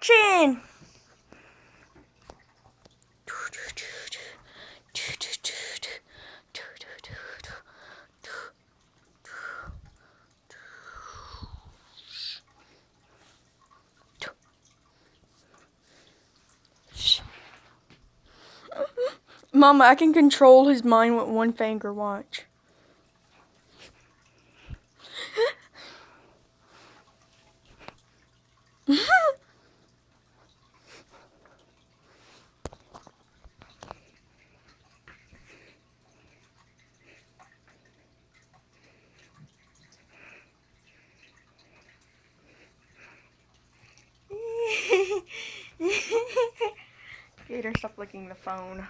action! Mama, I can control his mind with one finger, watch. Gator, stop licking the phone.